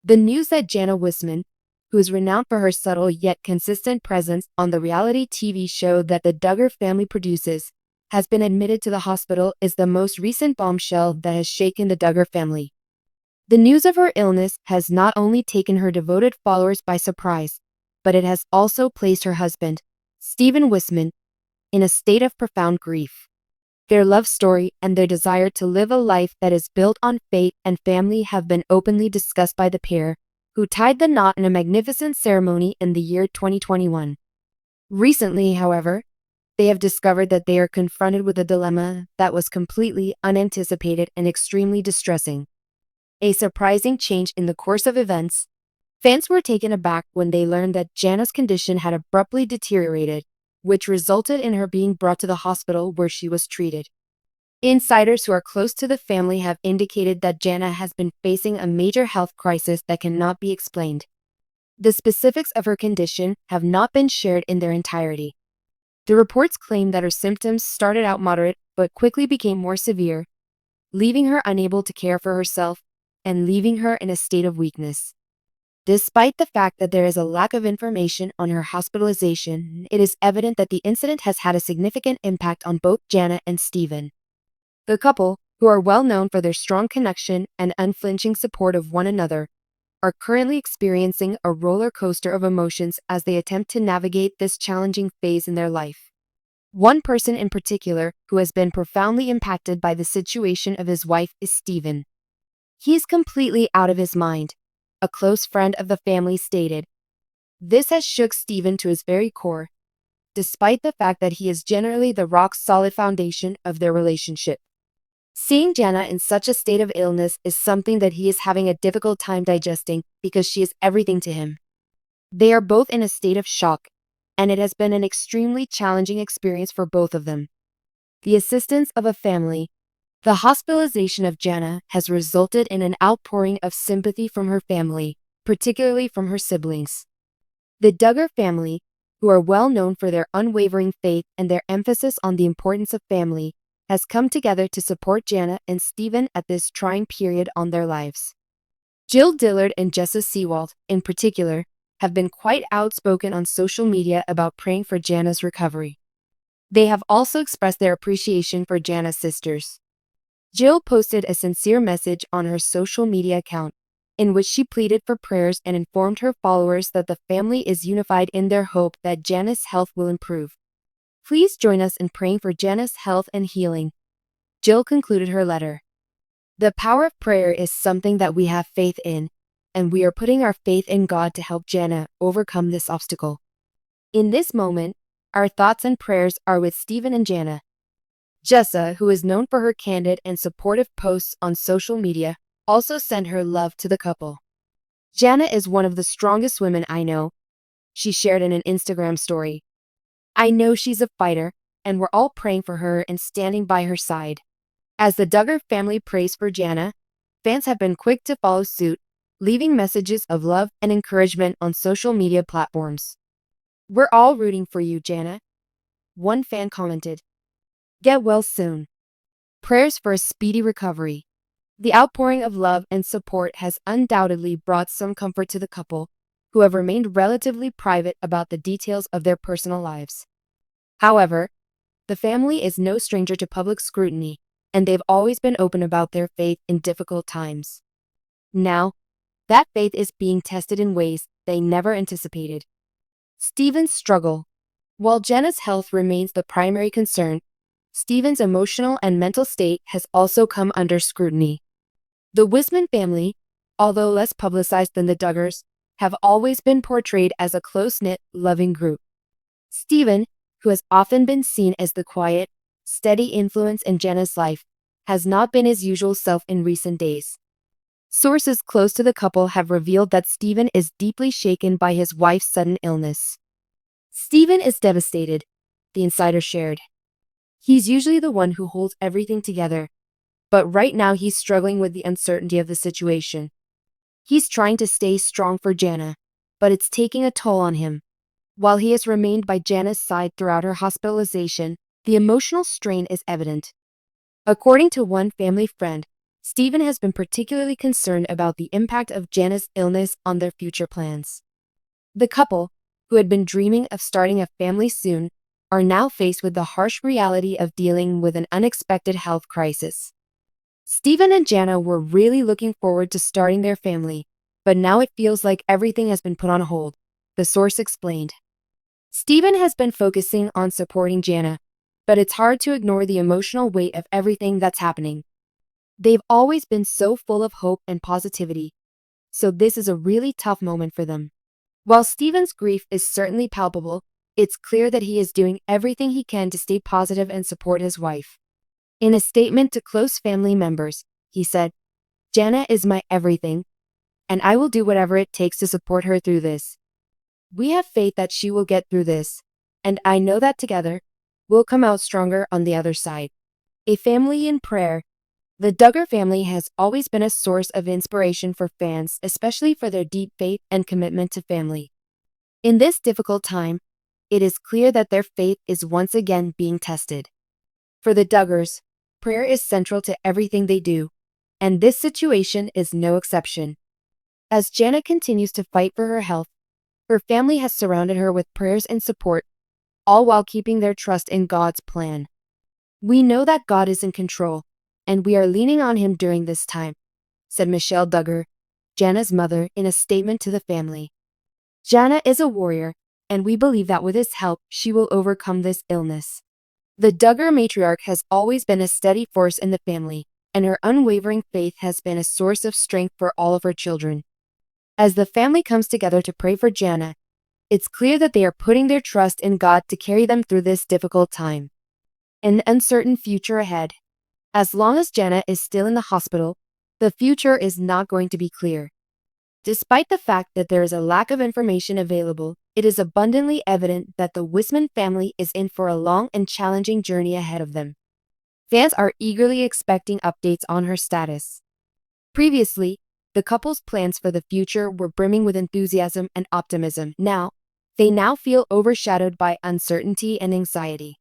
The news that Jana Wissmann, who is renowned for her subtle yet consistent presence on the reality TV show that the Duggar family produces, has been admitted to the hospital is the most recent bombshell that has shaken the Duggar family. The news of her illness has not only taken her devoted followers by surprise, but it has also placed her husband, Stephen Wissmann, in a state of profound grief. Their love story and their desire to live a life that is built on faith and family have been openly discussed by the pair, who tied the knot in a magnificent ceremony in the year 2021. Recently, however, they have discovered that they are confronted with a dilemma that was completely unanticipated and extremely distressing. A surprising change in the course of events. Fans were taken aback when they learned that Jana's condition had abruptly deteriorated, which resulted in her being brought to the hospital where she was treated. Insiders who are close to the family have indicated that Jana has been facing a major health crisis that cannot be explained. The specifics of her condition have not been shared in their entirety. The reports claim that her symptoms started out moderate but quickly became more severe, leaving her unable to care for herself and leaving her in a state of weakness. Despite the fact that there is a lack of information on her hospitalization, it is evident that the incident has had a significant impact on both Jana and Stephen. The couple, who are well known for their strong connection and unflinching support of one another, are currently experiencing a roller coaster of emotions as they attempt to navigate this challenging phase in their life. One person in particular who has been profoundly impacted by the situation of his wife is Stephen. He is completely out of his mind, a close friend of the family stated. This has shook Stephen to his very core, despite the fact that he is generally the rock-solid foundation of their relationship. Seeing Jana in such a state of illness is something that he is having a difficult time digesting because she is everything to him. They are both in a state of shock, and it has been an extremely challenging experience for both of them. The assistance of a family. The hospitalization of Jana has resulted in an outpouring of sympathy from her family, particularly from her siblings. The Duggar family, who are well known for their unwavering faith and their emphasis on the importance of family, has come together to support Jana and Stephen at this trying period on their lives. Dillard and Jessa Seewald, in particular, have been quite outspoken on social media about praying for Jana's recovery. They have also expressed their appreciation for Jana's sisters. Jill posted a sincere message on her social media account, in which she pleaded for prayers and informed her followers that the family is unified in their hope that Jana's health will improve. Please join us in praying for Jana's health and healing. Jill concluded her letter. The power of prayer is something that we have faith in, and we are putting our faith in God to help Jana overcome this obstacle. In this moment, our thoughts and prayers are with Stephen and Jana. Jessa, who is known for her candid and supportive posts on social media, also sent her love to the couple. Jana is one of the strongest women I know, she shared in an Instagram story. I know she's a fighter, and we're all praying for her and standing by her side. As the Duggar family prays for Jana, fans have been quick to follow suit, leaving messages of love and encouragement on social media platforms. We're all rooting for you, Jana, one fan commented. Get well soon. Prayers for a speedy recovery. The outpouring of love and support has undoubtedly brought some comfort to the couple, who have remained relatively private about the details of their personal lives. However, the family is no stranger to public scrutiny, and they've always been open about their faith in difficult times. Now, that faith is being tested in ways they never anticipated. Stephen's struggle. While Jana's health remains the primary concern, Stephen's emotional and mental state has also come under scrutiny. The Wissmann family, although less publicized than the Duggars, have always been portrayed as a close-knit, loving group. Stephen, who has often been seen as the quiet, steady influence in Jana's life, has not been his usual self in recent days. Sources close to the couple have revealed that Stephen is deeply shaken by his wife's sudden illness. Stephen is devastated, the insider shared. He's usually the one who holds everything together, but right now he's struggling with the uncertainty of the situation. He's trying to stay strong for Jana, but it's taking a toll on him. While he has remained by Jana's side throughout her hospitalization, the emotional strain is evident. According to one family friend, Stephen has been particularly concerned about the impact of Jana's illness on their future plans. The couple, who had been dreaming of starting a family soon, are now faced with the harsh reality of dealing with an unexpected health crisis. Stephen and Jana were really looking forward to starting their family, but now it feels like everything has been put on hold, the source explained. Stephen has been focusing on supporting Jana, but it's hard to ignore the emotional weight of everything that's happening. They've always been so full of hope and positivity, so this is a really tough moment for them. While Stephen's grief is certainly palpable, it's clear that he is doing everything he can to stay positive and support his wife. In a statement to close family members, he said, "Jana is my everything, and I will do whatever it takes to support her through this. We have faith that she will get through this, and I know that together, we'll come out stronger on the other side." A family in prayer. The Duggar family has always been a source of inspiration for fans, especially for their deep faith and commitment to family. In this difficult time, it is clear that their faith is once again being tested. For the Duggars, prayer is central to everything they do, and this situation is no exception. As Jana continues to fight for her health, her family has surrounded her with prayers and support, all while keeping their trust in God's plan. "We know that God is in control, and we are leaning on him during this time," said Michelle Duggar, Jana's mother, in a statement to the family. "Jana is a warrior, and we believe that with his help, she will overcome this illness." The Duggar matriarch has always been a steady force in the family, and her unwavering faith has been a source of strength for all of her children. As the family comes together to pray for Jana, it's clear that they are putting their trust in God to carry them through this difficult time. An uncertain future ahead. As long as Jana is still in the hospital, the future is not going to be clear. Despite the fact that there is a lack of information available, it is abundantly evident that the Wissmann family is in for a long and challenging journey ahead of them. Fans are eagerly expecting updates on her status. Previously, the couple's plans for the future were brimming with enthusiasm and optimism. They now feel overshadowed by uncertainty and anxiety.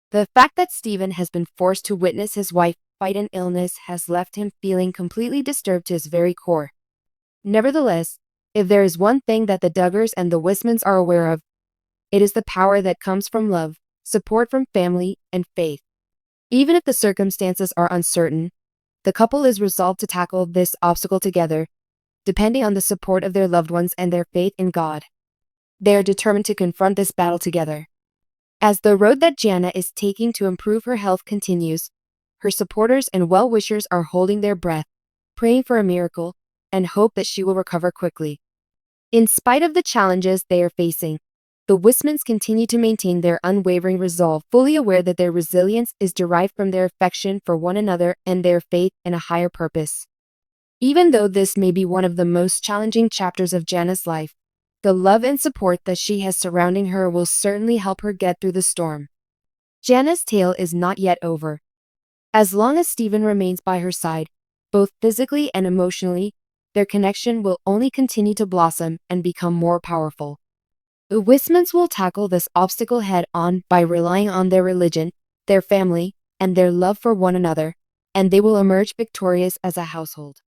The fact that Stephen has been forced to witness his wife fight an illness has left him feeling completely disturbed to his very core. Nevertheless, if there is one thing that the Duggars and the Wissmanns are aware of, it is the power that comes from love, support from family, and faith. Even if the circumstances are uncertain, the couple is resolved to tackle this obstacle together, depending on the support of their loved ones and their faith in God. They are determined to confront this battle together. As the road that Jana is taking to improve her health continues, her supporters and well-wishers are holding their breath, praying for a miracle, and hope that she will recover quickly. In spite of the challenges they are facing, the Wissmanns continue to maintain their unwavering resolve, fully aware that their resilience is derived from their affection for one another and their faith in a higher purpose. Even though this may be one of the most challenging chapters of Jana's life, the love and support that she has surrounding her will certainly help her get through the storm. Jana's tale is not yet over. As long as Stephen remains by her side, both physically and emotionally, their connection will only continue to blossom and become more powerful. The Wissmanns will tackle this obstacle head-on by relying on their religion, their family, and their love for one another, and they will emerge victorious as a household.